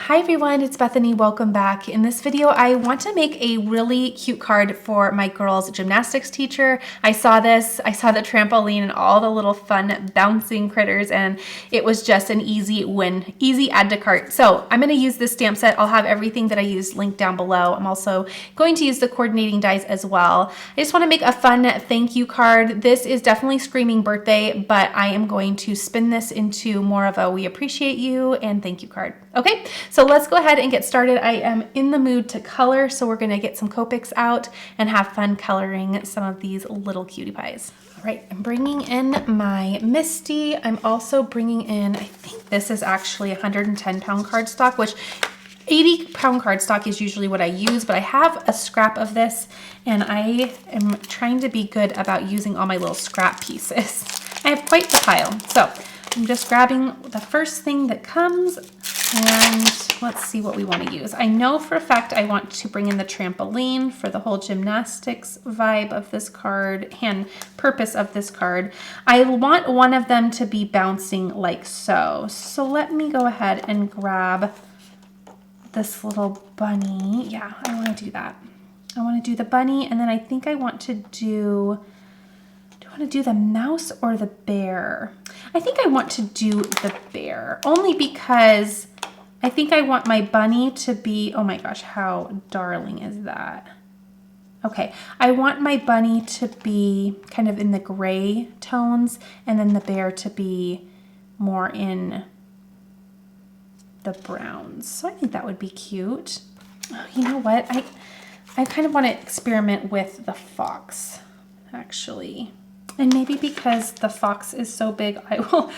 Hi everyone, it's Bethany. Welcome back. In this video, I want to make a really cute card for my girls' gymnastics teacher. I saw the trampoline and all the little fun bouncing critters, and it was just an easy win, easy add to cart. So I'm going to use this stamp set. I'll have everything that I used linked down below. I'm also going to use the coordinating dies as well. I just want to make a fun thank you card. This is definitely screaming birthday, but I am going to spin this into more of a we appreciate you and thank you card. Okay, so let's go ahead and get started. I am in the mood to color, so we're gonna get some Copics out and have fun coloring some of these little cutie pies. All right, I'm bringing in my Misty. I'm also bringing in, I think this is actually 110-pound cardstock, which 80-pound cardstock is usually what I use, but I have a scrap of this, and I am trying to be good about using all my little scrap pieces. I have quite the pile, so I'm just grabbing the first thing that comes, and let's see what we want to use. I know for a fact I want to bring in the trampoline for the whole gymnastics vibe of this card and purpose of this card. I want one of them to be bouncing like so. So let me go ahead and grab this little bunny. Yeah, I want to do that. I want to do the bunny, and then I think I want to do I want to do the mouse or the bear? I think I want to do the bear, only because I think I want my bunny to be, oh my gosh, how darling is that? Okay, I want my bunny to be kind of in the gray tones, and then the bear to be more in the browns. So I think that would be cute. Oh, you know what? I kind of want to experiment with the fox, actually. And maybe because the fox is so big,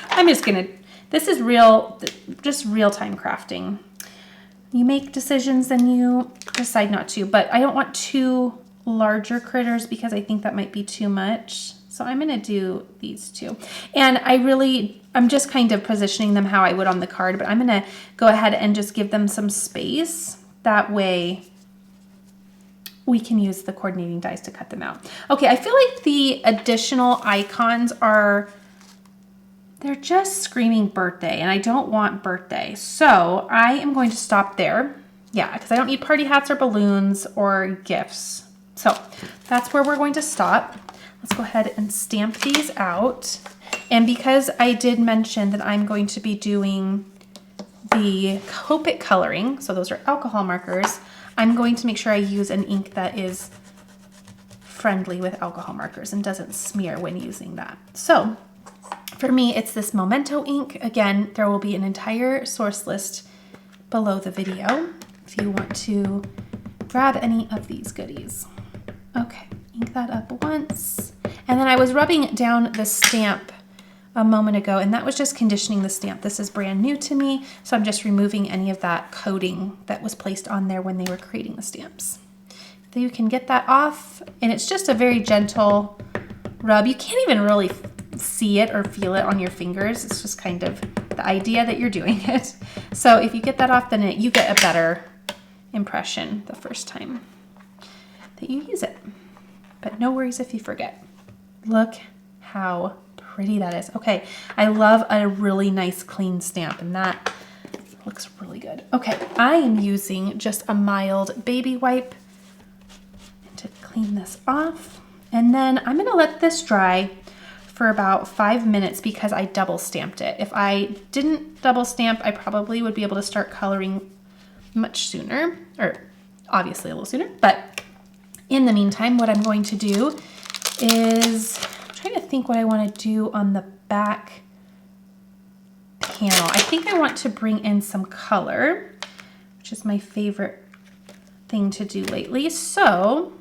I'm just gonna, this is just real-time crafting. You make decisions and you decide not to, but I don't want two larger critters because I think that might be too much. So I'm gonna do these two. And I'm just kind of positioning them how I would on the card, but I'm gonna go ahead and just give them some space. That way we can use the coordinating dies to cut them out. Okay, I feel like the additional icons they're just screaming birthday, and I don't want birthday. So I am going to stop there. Yeah, because I don't need party hats or balloons or gifts. So that's where we're going to stop. Let's go ahead and stamp these out. And because I did mention that I'm going to be doing the Copic coloring, so those are alcohol markers, I'm going to make sure I use an ink that is friendly with alcohol markers and doesn't smear when using that. So for me, it's this Memento ink. Again, there will be an entire source list below the video if you want to grab any of these goodies. Okay, ink that up once. And then I was rubbing down the stamp a moment ago, and that was just conditioning the stamp. This is brand new to me, so I'm just removing any of that coating that was placed on there when they were creating the stamps. So you can get that off, and it's just a very gentle rub. You can't even really see it or feel it on your fingers. It's just kind of the idea that you're doing it. So if you get that off, then you get a better impression the first time that you use it. But no worries if you forget. Look how pretty that is. Okay, I love a really nice clean stamp, and that looks really good. Okay, I am using just a mild baby wipe to clean this off, and then I'm gonna let this dry for about 5 minutes because I double stamped it. If I didn't double stamp, I probably would be able to start coloring much sooner, or obviously a little sooner, but in the meantime, what I'm going to do is trying to think what I want to do on the back panel. I think I want to bring in some color, which is my favorite thing to do lately. So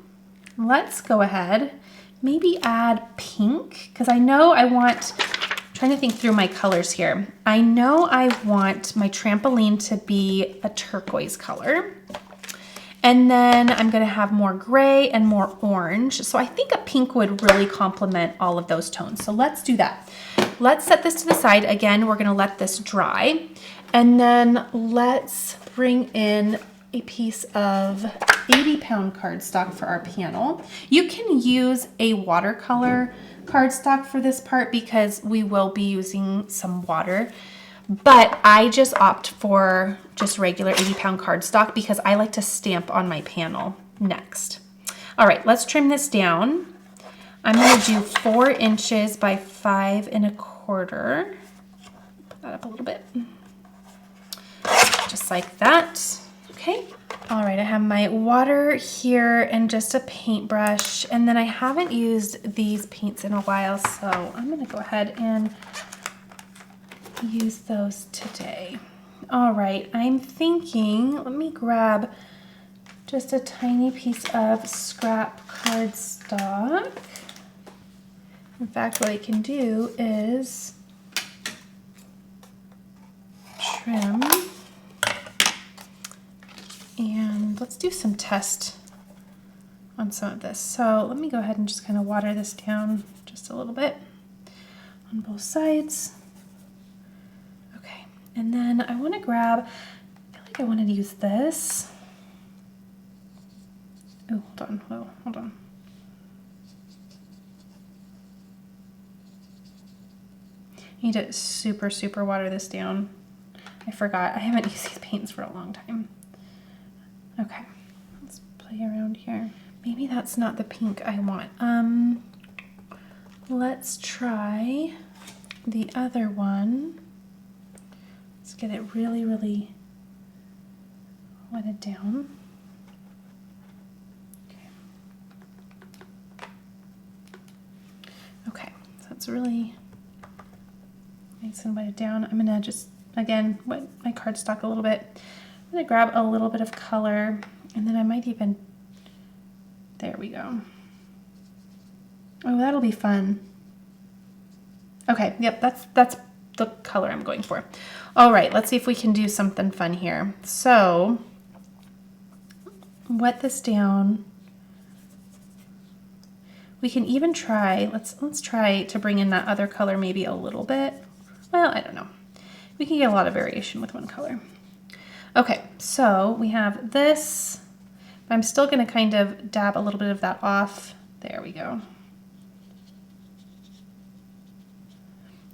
let's go ahead, maybe add pink, because I know I want, I'm trying to think through my colors here. I know I want my trampoline to be a turquoise color. And then I'm gonna have more gray and more orange. So I think a pink would really complement all of those tones. So let's do that. Let's set this to the side. Again, we're gonna let this dry. And then let's bring in a piece of 80-pound cardstock for our panel. You can use a watercolor cardstock for this part because we will be using some water. but I just opt for just regular 80-pound cardstock because I like to stamp on my panel next. All right, let's trim this down. I'm going to do 4 inches by 5 1/4. Put that up a little bit. Just like that. Okay. All right, I have my water here and just a paintbrush, and then I haven't used these paints in a while, so I'm going to go ahead and use those today. All right, I'm thinking, let me grab just a tiny piece of scrap cardstock. In fact, what I can do is trim, and let's do some test on some of this. So let me go ahead and just kind of water this down just a little bit on both sides. Okay, and then I want to grab, I feel like I wanted to use this. Oh, hold on. I need to super water this down. I forgot, I haven't used these paints for a long time. Okay, let's play around here. Maybe that's not the pink I want. Let's try the other one. Let's get it really wetted down. Okay, so that's really nice and wetted down. I'm gonna just, again, wet my cardstock a little bit. I'm gonna grab a little bit of color, and then I might even, there we go. Oh, that'll be fun. Okay, yep, that's the color I'm going for. All right, let's see if we can do something fun here. So, wet this down. We can even try, let's try to bring in that other color maybe a little bit. Well, I don't know. We can get a lot of variation with one color. Okay, so we have this. I'm still gonna kind of dab a little bit of that off. There we go.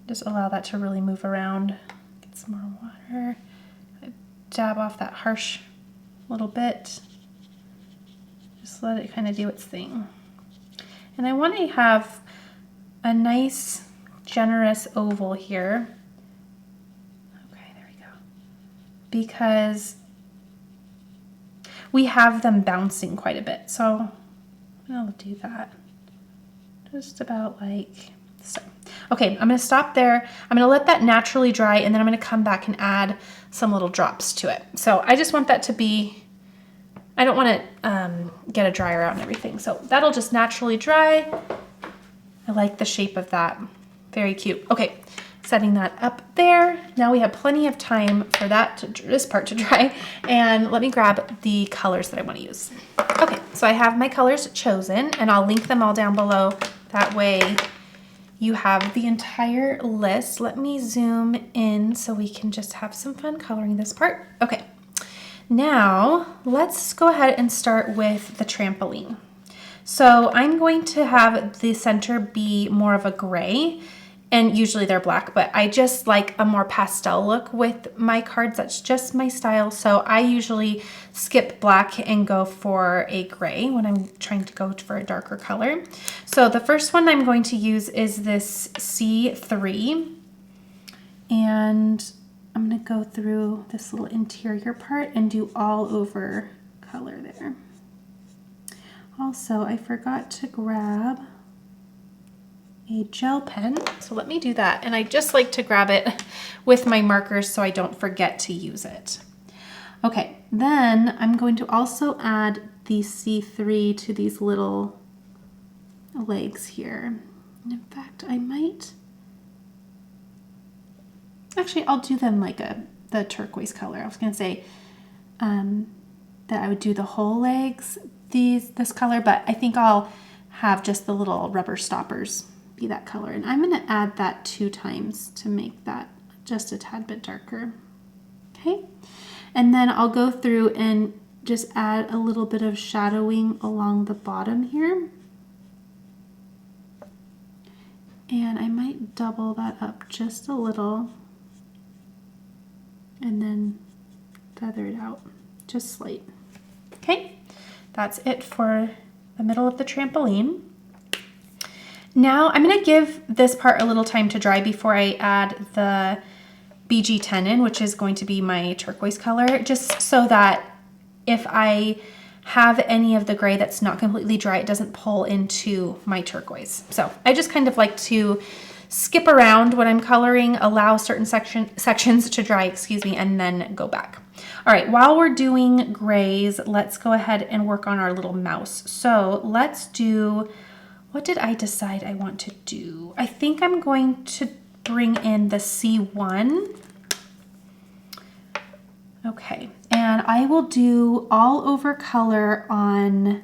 Just allow that to really move around. Get some more water. Dab off that harsh little bit. Just let it kind of do its thing. And I want to have a nice, generous oval here. Okay, there we go. Because we have them bouncing quite a bit. So I'll do that. Just about like so. Okay, I'm going to stop there. I'm going to let that naturally dry, and then I'm going to come back and add some little drops to it. So I just want that to be, I don't want to get a dryer out and everything. So that'll just naturally dry. I like the shape of that. Very cute. Okay, setting that up there. Now we have plenty of time for this part to dry. And let me grab the colors that I want to use. Okay, so I have my colors chosen, and I'll link them all down below. That way you have the entire list. Let me zoom in so we can just have some fun coloring this part. Okay. Now, let's go ahead and start with the trampoline. So I'm going to have the center be more of a gray, and usually they're black, but I just like a more pastel look with my cards. That's just my style. So I usually skip black and go for a gray when I'm trying to go for a darker color. So the first one I'm going to use is this C3, and I'm gonna go through this little interior part and do all over color there. Also, I forgot to grab a gel pen, so let me do that. And I just like to grab it with my markers so I don't forget to use it. Okay, then I'm going to also add the C3 to these little legs here. And in fact, I might, actually, I'll do them like the turquoise color. I was gonna say that I would do the whole legs this color, but I think I'll have just the little rubber stoppers be that color. And I'm gonna add that 2 times to make that just a tad bit darker. Okay, and then I'll go through and just add a little bit of shadowing along the bottom here. And I might double that up just a little. and then feather it out, just slight. Okay, that's it for the middle of the trampoline. Now I'm gonna give this part a little time to dry before I add the BG10 in, which is going to be my turquoise color, just so that if I have any of the gray that's not completely dry, it doesn't pull into my turquoise. So I just kind of like to skip around when I'm coloring, allow certain sections to dry, excuse me, and then go back. All right, while we're doing grays, let's go ahead and work on our little mouse. So let's do, what did I decide I want to do? I think I'm going to bring in the C1. Okay, and I will do all over color on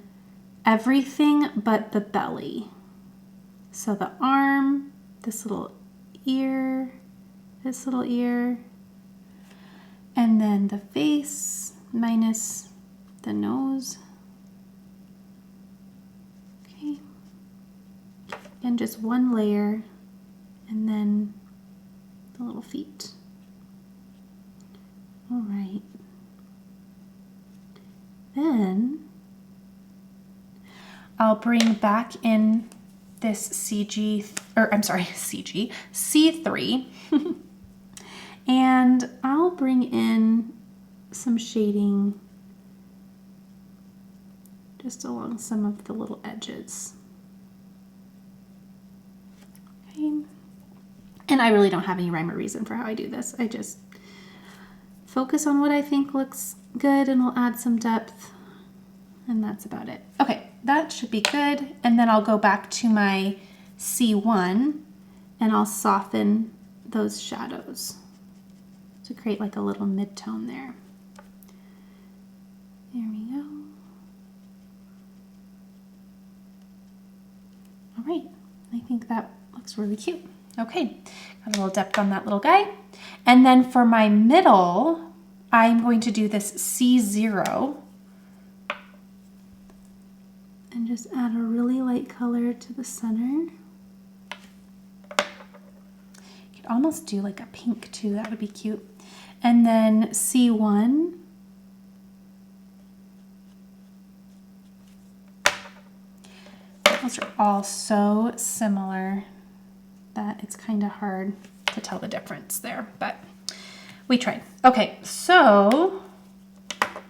everything but the belly. So the arm, this little ear, and then the face minus the nose. Okay, and just one layer, and then the little feet. All right. Then I'll bring back in this C3. And I'll bring in some shading just along some of the little edges. Okay. And I really don't have any rhyme or reason for how I do this. I just focus on what I think looks good and we'll add some depth, and that's about it. Okay, that should be good. And then I'll go back to my C1 and I'll soften those shadows to create like a little mid-tone there. There we go. All right, I think that looks really cute. Okay, got a little depth on that little guy. And then for my middle, I'm going to do this C0 and just add a really light color to the center. You could almost do like a pink too, that would be cute. And then C1. Those are all so similar that it's kind of hard to tell the difference there, but we tried. Okay, so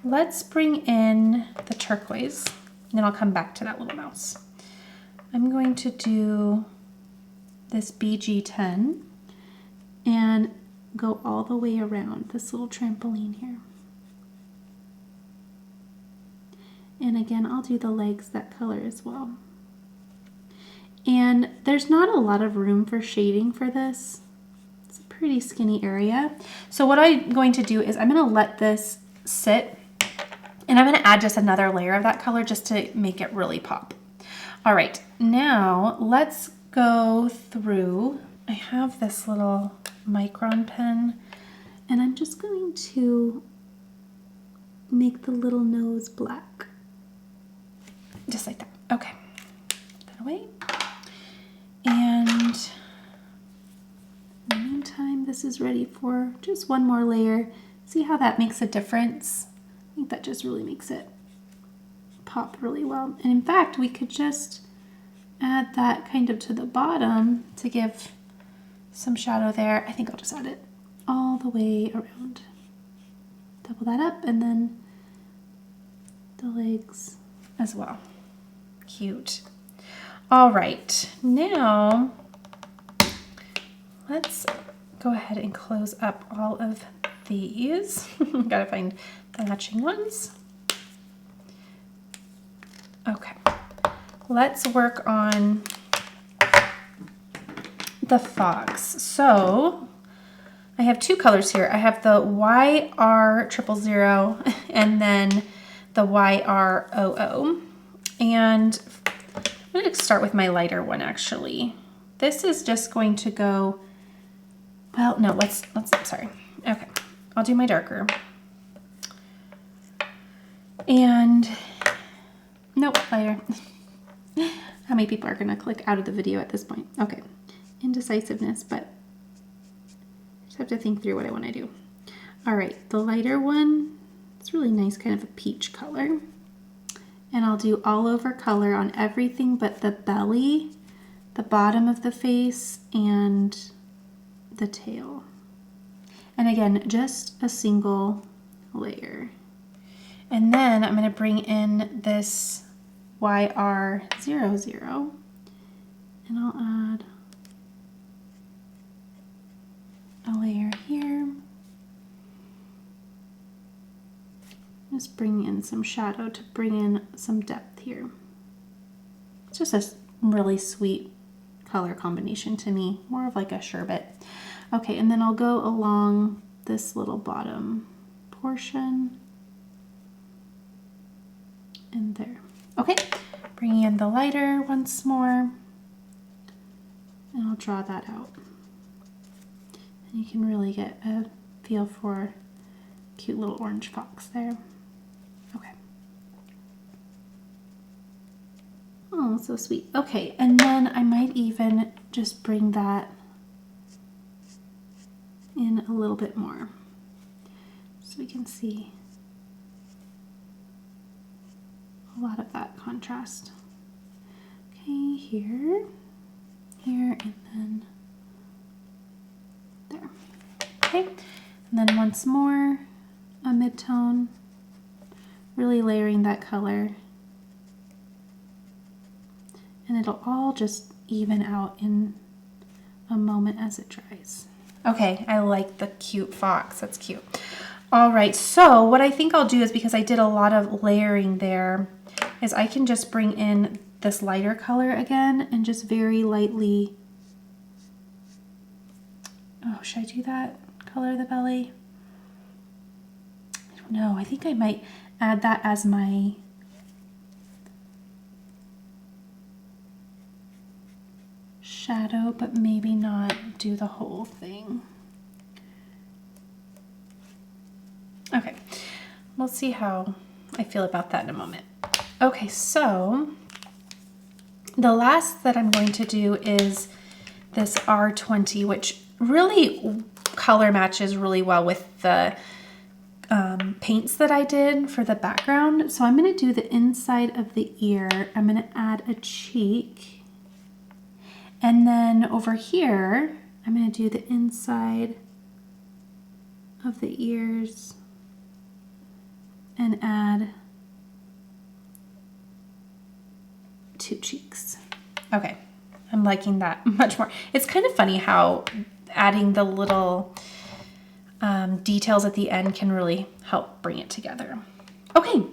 let's bring in the turquoise, and then I'll come back to that little mouse. I'm going to do this BG10 and go all the way around this little trampoline here. And again, I'll do the legs that color as well. And there's not a lot of room for shading for this. It's a pretty skinny area. So what I'm going to do is I'm going to let this sit, and I'm going to add just another layer of that color just to make it really pop. All right, now let's go through. I have this little micron pen, and I'm just going to make the little nose black. Just like that. Okay, put that away. And in the meantime, this is ready for just one more layer. See how that makes a difference? I think that just really makes it pop really well. And in fact, we could just add that kind of to the bottom to give some shadow there. I think I'll just add it all the way around. Double that up, and then the legs as well. Cute. All right, now let's go ahead and close up all of these. Gotta find the matching ones. Okay, let's work on the fox. So I have two colors here. I have the YR000 and then the YR00. And I'm going to start with my lighter one actually. This is just going to go, well, no, sorry. Okay, I'll do my darker. And, nope, lighter. How many people are going to click out of the video at this point? Okay, indecisiveness, but I just have to think through what I want to do. All right, the lighter one, it's really nice, kind of a peach color. And I'll do all over color on everything but the belly, the bottom of the face, and the tail. And again, just a single layer. And then I'm going to bring in this YR00, and I'll add a layer here. Just bring in some shadow to bring in some depth here. It's just a really sweet color combination to me, more of like a sherbet. Okay, and then I'll go along this little bottom portion and there. Okay, bringing in the lighter once more, and I'll draw that out. And you can really get a feel for a cute little orange fox there. Okay. Oh, so sweet. Okay, and then I might even just bring that in a little bit more so we can see a lot of that contrast. Okay, here, and then there. Okay, and then once more, a mid-tone, really layering that color. And it'll all just even out in a moment as it dries. Okay, I like the cute fox, that's cute. All right, so what I think I'll do is, because I did a lot of layering there, is I can just bring in this lighter color again and just very lightly, oh, should I do that? Color the belly? I don't know, I think I might add that as my shadow, but maybe not do the whole thing. Okay, we'll see how I feel about that in a moment. Okay, so the last that I'm going to do is this R20, which really color matches really well with the paints that I did for the background. So I'm going to do the inside of the ear. I'm going to add a cheek. And then over here, I'm going to do the inside of the ears and add 2 cheeks. Okay, I'm liking that much more. It's kind of funny how adding the little details at the end can really help bring it together. Okay,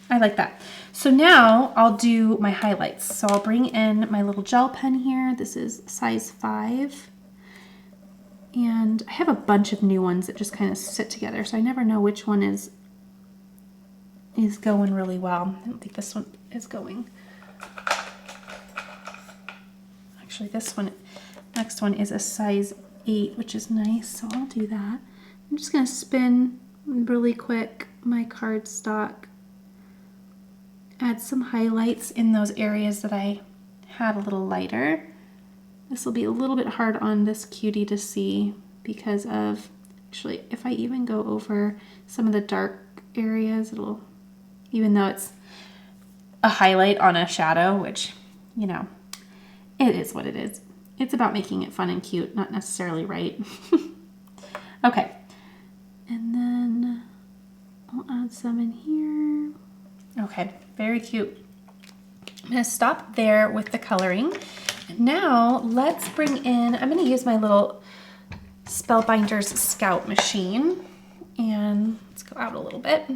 I like that. So now I'll do my highlights. So I'll bring in my little gel pen here. This is size 5. And I have a bunch of new ones that just kind of sit together, so I never know which one is going really well. I don't think this one is going. Actually, this one, next one is a size 8, which is nice, so I'll do that. I'm just going to spin really quick my cardstock. Add some highlights in those areas that I had a little lighter. This will be a little bit hard on this cutie to see because of, actually, if I even go over some of the dark areas, it'll, even though it's a highlight on a shadow, which, you know, it is what it is. It's about making it fun and cute, not necessarily right. Okay, and then I'll add some in here. Okay, very cute. I'm going to stop there with the coloring. Now let's bring in, I'm going to use my little Spellbinders Scout machine, and let's go out a little bit.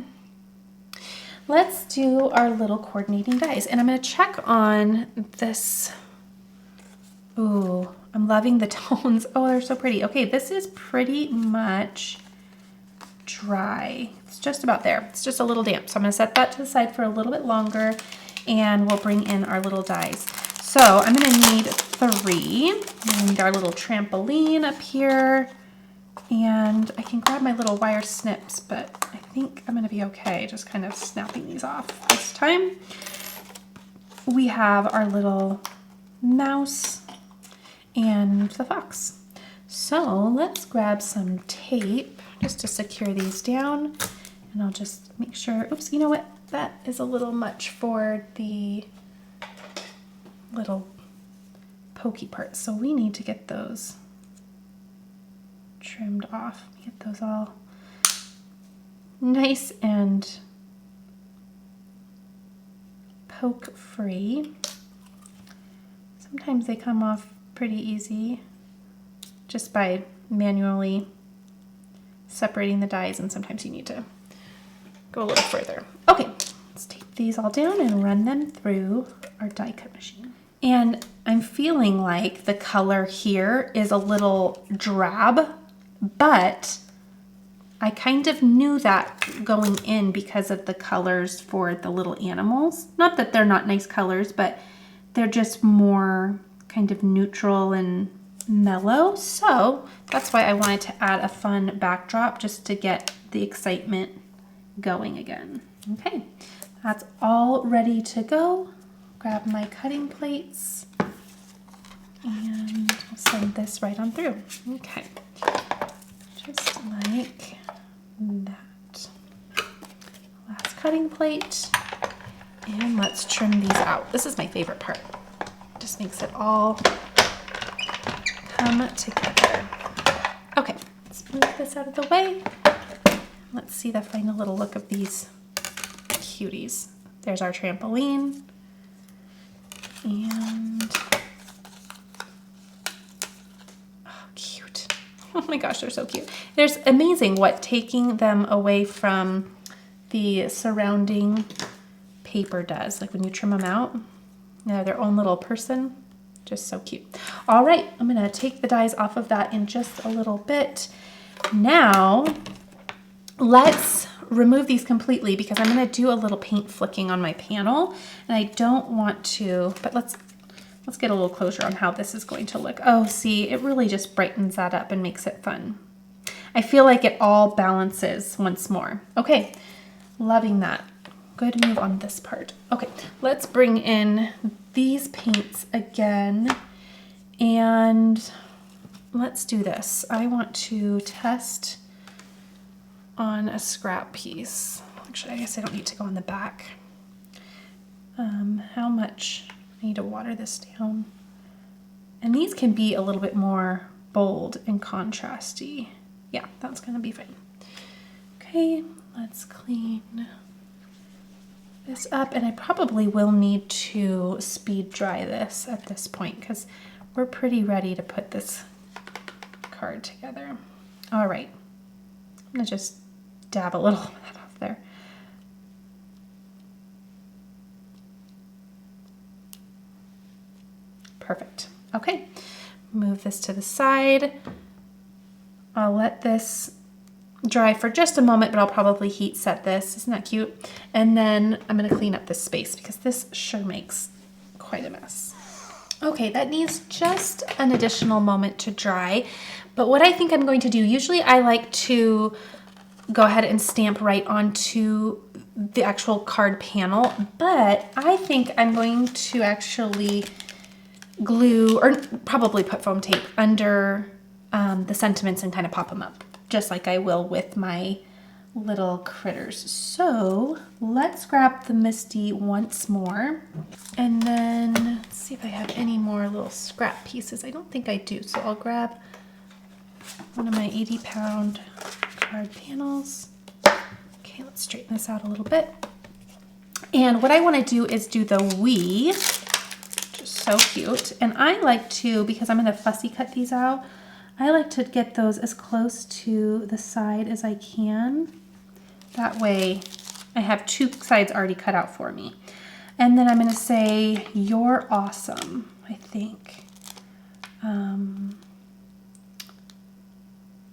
Let's do our little coordinating dies, and I'm going to check on this. Ooh, I'm loving the tones. Oh, they're so pretty. Okay, this is pretty much dry. It's just about there. It's just a little damp. So I'm going to set that to the side for a little bit longer, and we'll bring in our little dies. So I'm going to need 3. We need our little trampoline up here, and I can grab my little wire snips, but I think I'm going to be okay just kind of snapping these off this time. We have our little mouse and the fox. So let's grab some tape. just to secure these down. And I'll just make sure, oops, you know what? That is a little much for the little pokey parts. So we need to get those trimmed off. Get those all nice and poke free. Sometimes they come off pretty easy just by manually separating the dies, and sometimes you need to go a little further. Okay, let's tape these all down and run them through our die cut machine. And I'm feeling like the color here is a little drab, but I kind of knew that going in because of the colors for the little animals. Not that they're not nice colors, but they're just more kind of neutral and mellow. So that's why I wanted to add a fun backdrop just to get the excitement going again. Okay, that's all ready to go. Grab my cutting plates and I'll send this right on through. Okay, just like that. Last cutting plate, and let's trim these out. This is my favorite part. Just makes it all come together. Okay, let's move this out of the way. Let's see the final little look of these cuties. There's our trampoline. And oh, cute. Oh my gosh, they're so cute. There's amazing what taking them away from the surrounding paper does. Like when you trim them out, they're their own little person. Just so cute. All right, I'm gonna take the dies off of that in just a little bit. Now, let's remove these completely because I'm going to do a little paint flicking on my panel, and I don't want to, but let's get a little closure on how this is going to look. Oh, see, it really just brightens that up and makes it fun. I feel like it all balances once more. Okay, loving that. Good move on this part. Okay, let's bring in these paints again, and let's do this. I want to test on a scrap piece. Actually, I guess I don't need to go on the back. How much? I need to water this down. And these can be a little bit more bold and contrasty. Yeah, that's gonna be fine. Okay, let's clean this up, and I probably will need to speed dry this at this point because we're pretty ready to put this card together. All right, I'm gonna just dab a little of that off there. Perfect. Okay, move this to the side. I'll let this dry for just a moment, but I'll probably heat set this. Isn't that cute? And then I'm gonna clean up this space because this sure makes quite a mess. Okay, that needs just an additional moment to dry. But what I think I'm going to do, usually I like to go ahead and stamp right onto the actual card panel, but I think I'm going to actually glue, or probably put foam tape under the sentiments and kind of pop them up, just like I will with my little critters. So let's grab the Misty once more, and then let's see if I have any more little scrap pieces. I don't think I do, so I'll grab one of my 80-pound card panels. Okay, let's straighten this out a little bit. And what I want to do is do the wee, which is so cute. And I like to, because I'm going to fussy cut these out, I like to get those as close to the side as I can. That way I have two sides already cut out for me. And then I'm going to say, "You're awesome," I think.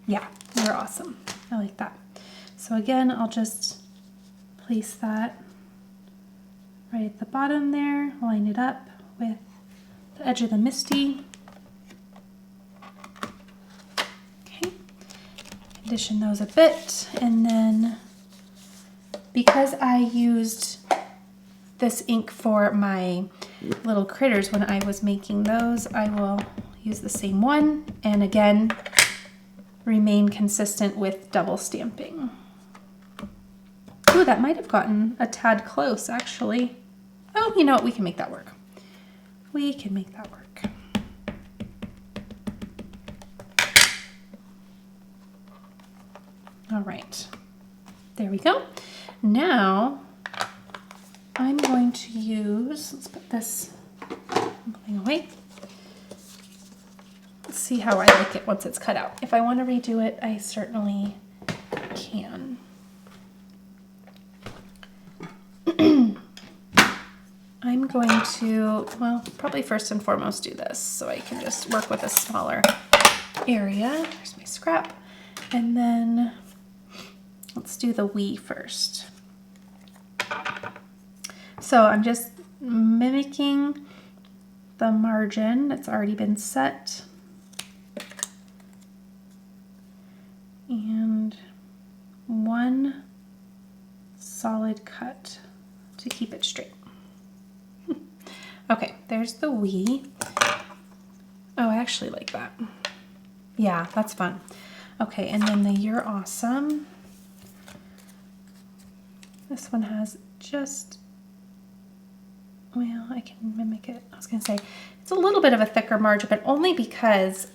Yeah, "You're awesome." I like that. So again, I'll just place that right at the bottom there, line it up with the edge of the Misty. Okay, condition those a bit, and then because I used this ink for my little critters when I was making those, I will use the same one, and again, remain consistent with double stamping. Ooh, that might have gotten a tad close, actually. Oh, you know what? We can make that work. We can make that work. All right, there we go. Now I'm going to use, let's put this thing away. Let's see how I like it once it's cut out. If I want to redo it, I certainly can. I'm going to, well, probably first and foremost do this so I can just work with a smaller area. There's my scrap. And then let's do the "we" first. So I'm just mimicking the margin that's already been set. And one solid cut to keep it straight. Okay, there's the "we." Oh, I actually like that. Yeah, that's fun. Okay, and then the "you're awesome." This one has just, well, I can mimic it. I was gonna say, it's a little bit of a thicker margin, but only because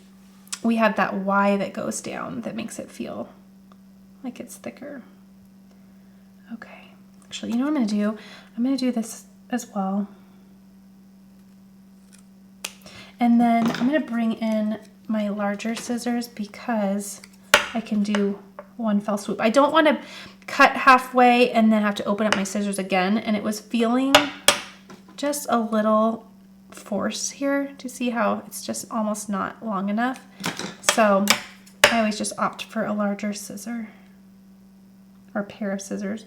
we have that Y that goes down that makes it feel like it's thicker. Okay, actually, you know what I'm gonna do? I'm gonna do this as well. And then I'm gonna bring in my larger scissors because I can do one fell swoop. I don't wanna cut halfway and then have to open up my scissors again. And it was feeling just a little force here to see how it's just almost not long enough. So I always just opt for a larger scissor or pair of scissors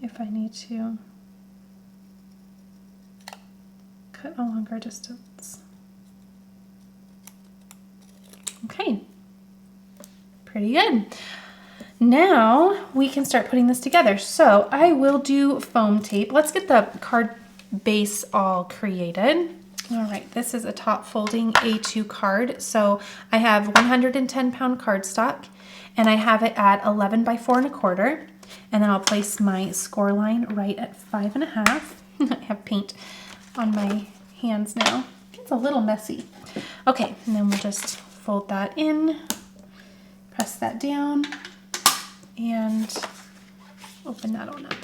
if I need to cut a longer distance. Okay, pretty good. Now we can start putting this together. So I will do foam tape. Let's get the card base all created. All right, this is a top folding A2 card. So I have 110-pound cardstock and I have it at 11 by 4 1/4. And then I'll place my score line right at 5 1/2. I have paint on my hands now. It's a little messy. Okay, and then we'll just fold that in, press that down, and open that on up.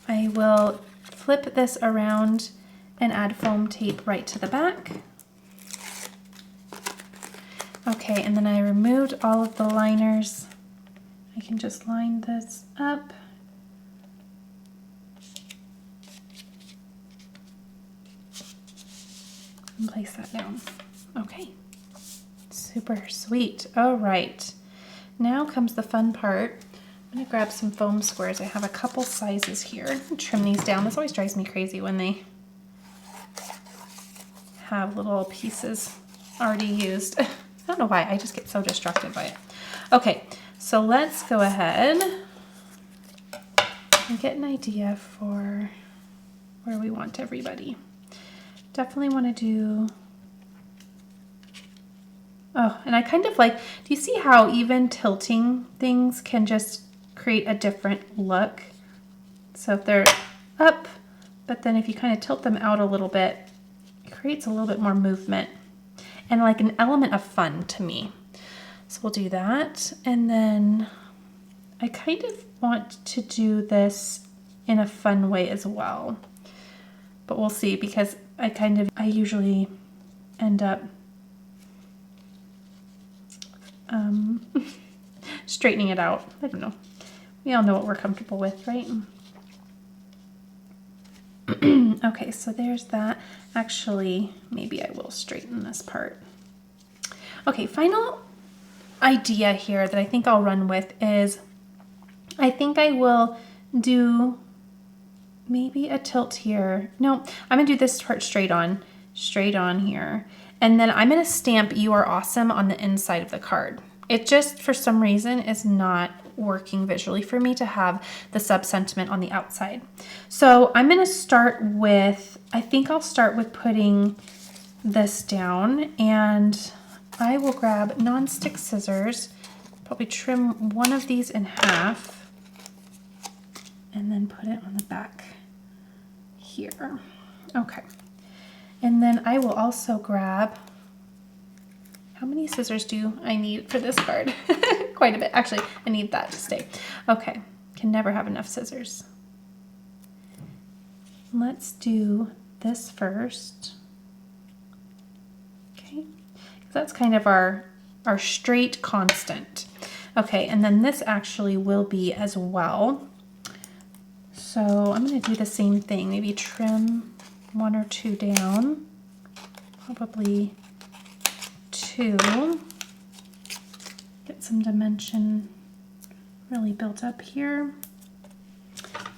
I will flip this around and add foam tape right to the back. Okay, and then I removed all of the liners. I can just line this up. And place that down. Okay, super sweet. All right, now comes the fun part. I'm gonna grab some foam squares. I have a couple sizes here. Trim these down. This always drives me crazy when they have little pieces already used. I don't know why, I just get so distracted by it. Okay, so let's go ahead and get an idea for where we want everybody. Definitely want to do, oh, and I kind of like, do you see how even tilting things can just create a different look? So if they're up, but then if you kind of tilt them out a little bit, it creates a little bit more movement and like an element of fun to me. So we'll do that. And then I kind of want to do this in a fun way as well, but we'll see, because I usually end up straightening it out. I don't know. We all know what we're comfortable with, right? Okay, so there's that. Actually, maybe I will straighten this part. Okay, final idea here that I think I'll run with is I think I will do maybe a tilt here. No, I'm gonna do this part straight on here. And then I'm gonna stamp "You Are Awesome" on the inside of the card. It just, for some reason, is not working visually for me to have the sub-sentiment on the outside. So I'm gonna start with, I think I'll start with putting this down, and I will grab nonstick scissors, probably trim one of these in half, and then put it on the back here. Okay. And then I will also grab, how many scissors do I need for this card? Quite a bit. Actually, I need that to stay. Okay, can never have enough scissors. Let's do this first. Okay, that's kind of our straight constant. Okay, and then this actually will be as well. So I'm going to do the same thing, maybe trim one or two down, probably two, get some dimension really built up here,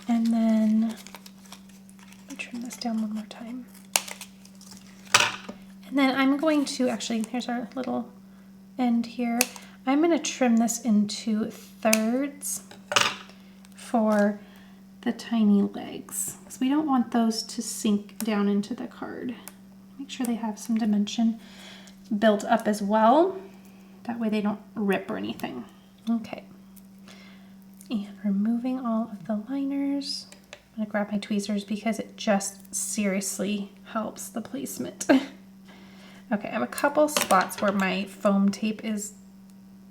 and then let me trim this down one more time. And then I'm going to, actually, here's our little end here. I'm going to trim this into thirds for the tiny legs, because we don't want those to sink down into the card. Make sure they have some dimension built up as well. That way they don't rip or anything. Okay. And removing all of the liners. I'm going to grab my tweezers because it just seriously helps the placement. Okay, I have a couple spots where my foam tape is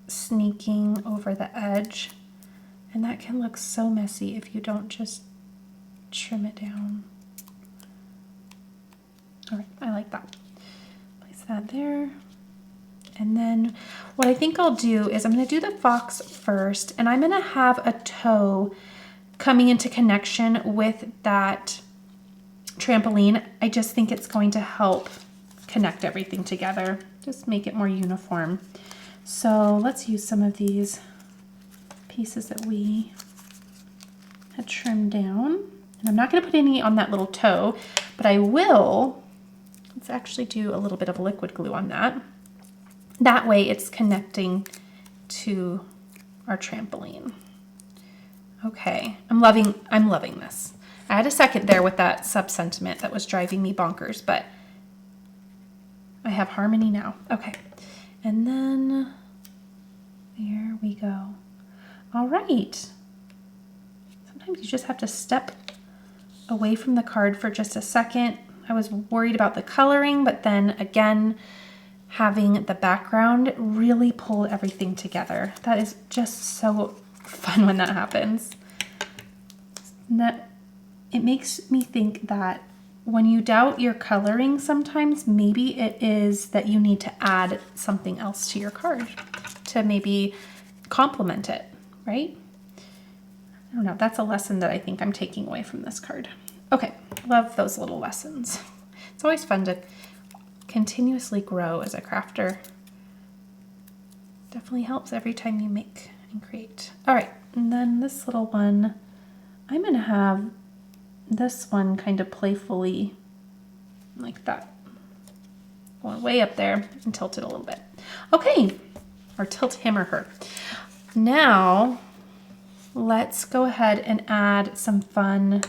sneaking over the edge, and that can look so messy if you don't just trim it down. All right, I like that. Place that there. And then what I think I'll do is I'm going to do the fox first, and I'm going to have a toe coming into connection with that trampoline. I just think it's going to help connect everything together, just make it more uniform. So let's use some of these pieces that we had trimmed down. And I'm not going to put any on that little toe, but I will, let's actually do a little bit of liquid glue on that. That way it's connecting to our trampoline. Okay, I'm loving this. I had a second there with that sub-sentiment that was driving me bonkers, but I have harmony now. Okay, and then there we go. All right. Sometimes you just have to step away from the card for just a second. I was worried about the coloring, but then again, having the background really pull everything together. That is just so fun when that happens. It makes me think that when you doubt your coloring, sometimes maybe it is that you need to add something else to your card to maybe complement it, right? I don't know, that's a lesson that I think I'm taking away from this card. Okay, love those little lessons. It's always fun to continuously grow as a crafter. Definitely helps every time you make and create. All right, and then this little one, I'm gonna have this one kind of playfully like that, going way up there and tilt it a little bit. Okay, or tilt him or her. Now, let's go ahead and add some fun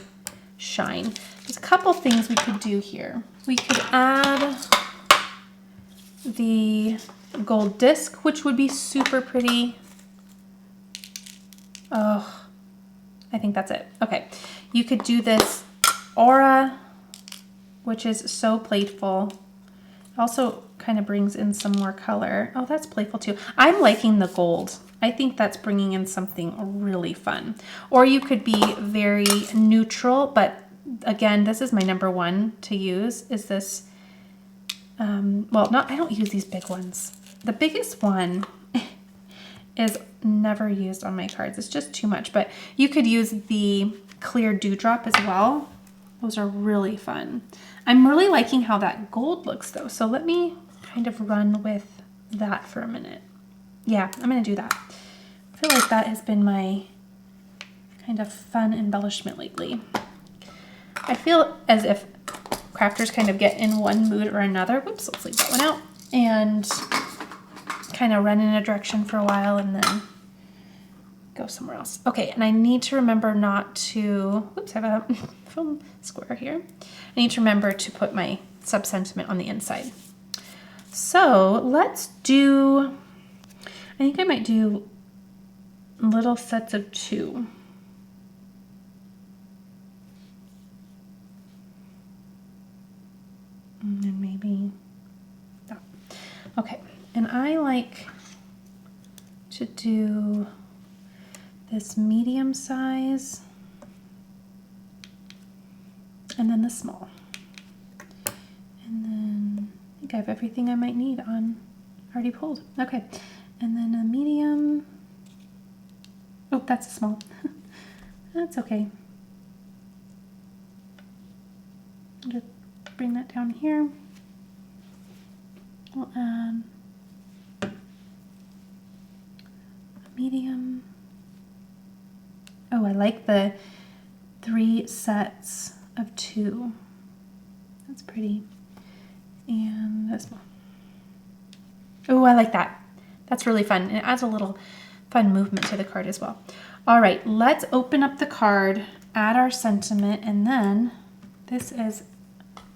shine. There's a couple things we could do here. We could add the gold disc, which would be super pretty. Oh, I think that's it. Okay, you could do this aura, which is so playful. It also kind of brings in some more color. Oh, that's playful too. I'm liking the gold. I think that's bringing in something really fun. Or you could be very neutral, but again, this is my number one to use, is this, I don't use these big ones. The biggest one is never used on my cards. It's just too much, but you could use the clear dewdrop as well. Those are really fun. I'm really liking how that gold looks though. So let me kind of run with that for a minute. Yeah, I'm gonna do that. I feel like that has been my kind of fun embellishment lately. I feel as if crafters kind of get in one mood or another. Whoops, let's leave that one out. And kind of run in a direction for a while and then go somewhere else. Okay, and I need to remember not to, whoops, I have a foam square here. I need to remember to put my sub-sentiment on the inside. So let's do, I think I might do little sets of 2. And then maybe that. Okay, and I like to do this medium size and then the small. And then I think I have everything I might need on already pulled. Okay, and then a medium. Oh, that's a small. That's okay. I'll just bring that down here. We'll add a medium. Oh, I like the 3 sets of 2. That's pretty. And a small. Oh, I like that. That's really fun. And it adds a little fun movement to the card as well. All right, let's open up the card, add our sentiment, and then this is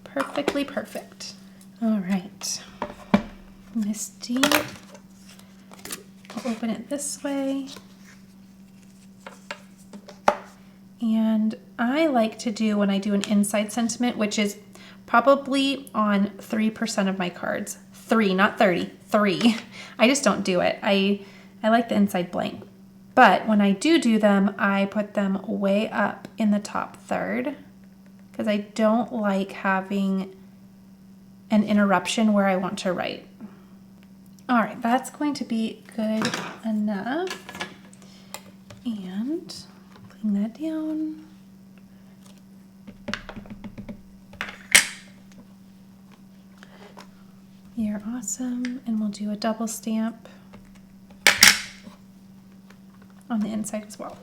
perfectly perfect. All right, Misty, I'll open it this way. And I like to do, when I do an inside sentiment, which is probably on 3% of my cards. 3, not 30, 3. I just don't do it. I like the inside blank. But when I do them, I put them way up in the top third because I don't like having an interruption where I want to write. All right, that's going to be good enough. And bring that down. You're awesome. And we'll do a double stamp on the inside as well.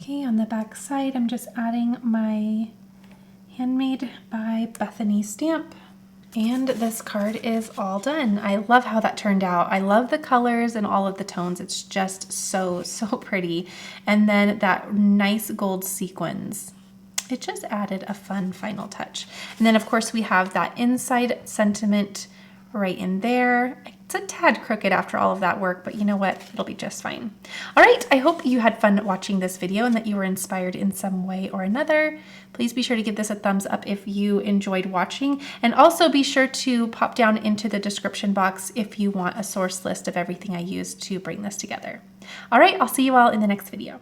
Okay, on the back side, I'm just adding my Handmade by Bethany stamp. And this card is all done. I love how that turned out. I love the colors and all of the tones. It's just so, so pretty. And then that nice gold sequins. It just added a fun final touch. And then of course we have that inside sentiment right in there. It's a tad crooked after all of that work, but you know what? It'll be just fine. All right, I hope you had fun watching this video and that you were inspired in some way or another. Please be sure to give this a thumbs up if you enjoyed watching, and also be sure to pop down into the description box if you want a source list of everything I used to bring this together. All right, I'll see you all in the next video.